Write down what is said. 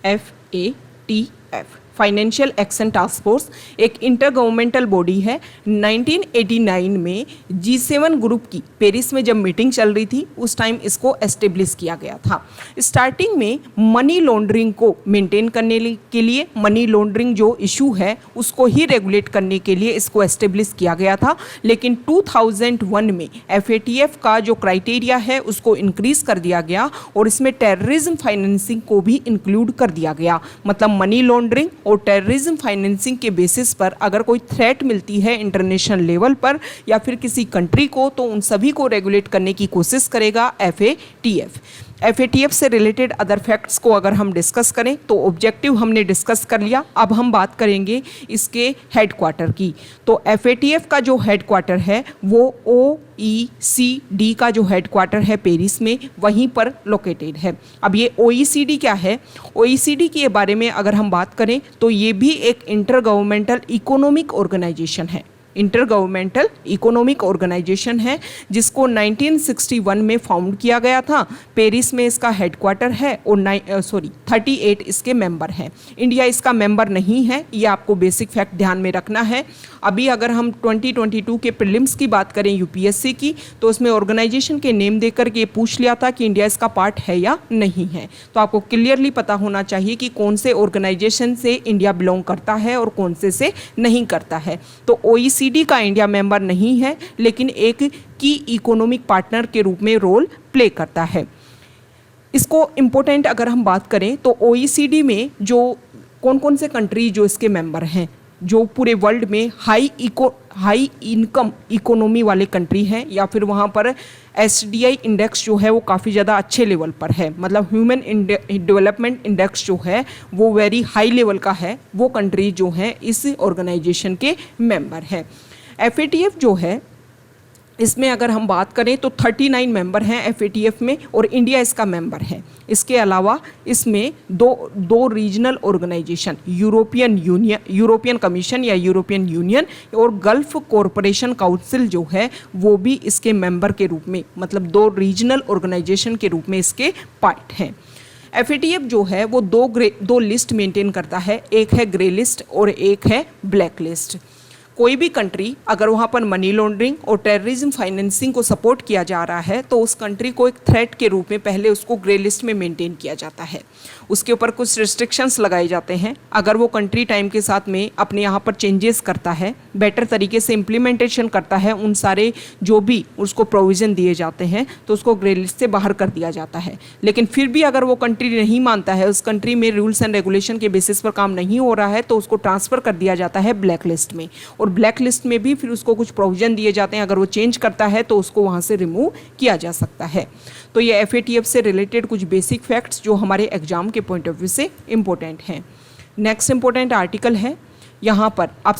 FATF financial action task force एक inter governmental body है। 1989 में G7 ग्रुप की पेरिस में जब मीटिंग चल रही थी उस टाइम इसको एस्टेब्लिश किया गया था। स्टार्टिंग में मनी लॉन्ड्रिंग को मेंटेन करने के लिए, मनी लॉन्ड्रिंग जो इशू है उसको ही रेगुलेट करने के लिए इसको एस्टेब्लिश किया गया था। लेकिन 2001 में FATF का जो क्राइटेरिया है उसको इंक्रीज कर दिया गया और इसमें टेररिज्म फाइनेंसिंग को भी इंक्लूड कर दिया गया। मतलब मनी लॉन्ड्रिंग और टेररिज्म फाइनेंसिंग के बेसिस पर अगर कोई थ्रेट मिलती है इंटरनेशनल लेवल पर या फिर किसी कंट्री को, तो उन सभी को रेगुलेट करने की कोशिश करेगा FATF। FATF से रिलेटेड अदर फैक्ट्स को अगर हम डिस्कस करें तो ऑब्जेक्टिव हमने डिस्कस कर लिया। अब हम बात करेंगे इसके हेडक्वार्टर की। तो FATF का जो हेडक्वार्टर है वो OECD का जो हेडक्वार्टर है पेरिस में, वहीं पर लोकेटेड है। अब ये OECD क्या है? OECD के बारे में अगर हम बात करें तो ये भी एक इंटर गवर्नमेंटल इकोनॉमिक ऑर्गेनाइजेशन है। इंटर गवर्नमेंटल इकोनॉमिक ऑर्गेनाइजेशन है जिसको 1961 में फाउंड किया गया था। पेरिस में इसका हेडक्वार्टर है और 38 इसके मेंबर हैं। इंडिया इसका मेंबर नहीं है, ये आपको बेसिक फैक्ट ध्यान में रखना है। अभी अगर हम 2022 के प्रीलिम्स की बात करें UPSC की, तो उसमें ऑर्गेनाइजेशन के नेम देकर के पूछ लिया था कि इंडिया इसका पार्ट है या नहीं है। तो आपको क्लियरली पता होना चाहिए कि कौन से ऑर्गेनाइजेशन से इंडिया बिलोंग करता है और कौन से नहीं करता है। तो OECD का इंडिया मेंबर नहीं है, लेकिन एक की इकोनॉमिक पार्टनर के रूप में रोल प्ले करता है। इसको इम्पोर्टेंट अगर हम बात करें तो OECD में जो कौन कौन से कंट्री जो इसके मेंबर हैं, जो पूरे वर्ल्ड में हाई इनकम इकोनॉमी वाले कंट्री हैं, या फिर वहाँ पर SDI इंडेक्स जो है वो काफ़ी ज़्यादा अच्छे लेवल पर है, मतलब ह्यूमन डेवलपमेंट इंडेक्स जो है वो वेरी हाई लेवल का है, वो कंट्री जो है इस ऑर्गेनाइजेशन के मेंबर है। FATF जो है इसमें अगर हम बात करें तो 39 मेंबर हैं FATF में और इंडिया इसका मेंबर है। इसके अलावा इसमें दो रीजनल ऑर्गेनाइजेशन, यूरोपियन कमीशन या यूरोपियन यूनियन और गल्फ कॉरपोरेशन काउंसिल जो है वो भी इसके मेंबर के रूप में, मतलब दो रीजनल ऑर्गेनाइजेशन के रूप में इसके पार्ट हैं। FATF जो है वो दो लिस्ट मेंटेन करता है, एक है ग्रे लिस्ट और एक है ब्लैक लिस्ट। कोई भी कंट्री अगर वहाँ पर मनी लॉन्ड्रिंग और टेररिज्म फाइनेंसिंग को सपोर्ट किया जा रहा है तो उस कंट्री को एक थ्रेट के रूप में पहले उसको ग्रे लिस्ट में मेंटेन किया जाता है। उसके ऊपर कुछ रिस्ट्रिक्शंस लगाए जाते हैं। अगर वो कंट्री टाइम के साथ में अपने यहाँ पर चेंजेस करता है, बेटर तरीके से इम्प्लीमेंटेशन करता है, उन सारे जो भी उसको प्रोविज़न दिए जाते हैं, तो उसको ग्रे लिस्ट से बाहर कर दिया जाता है। लेकिन फिर भी अगर वो कंट्री नहीं मानता है, उस कंट्री में रूल्स एंड रेगुलेशन के बेसिस पर काम नहीं हो रहा है, तो उसको ट्रांसफ़र कर दिया जाता है ब्लैक लिस्ट में। और ब्लैक लिस्ट में भी फिर उसको कुछ प्रोविजन दिए जाते हैं, अगर वो चेंज करता है तो उसको वहाँ से रिमूव किया जा सकता है। तो ये FATF से रिलेटेड कुछ बेसिक फैक्ट्स जो हमारे एग्जाम के पॉइंट ऑफ व्यू से इम्पोर्टेंट हैं। नेक्स्ट इम्पोर्टेंट आर्टिकल है, यहाँ पर आप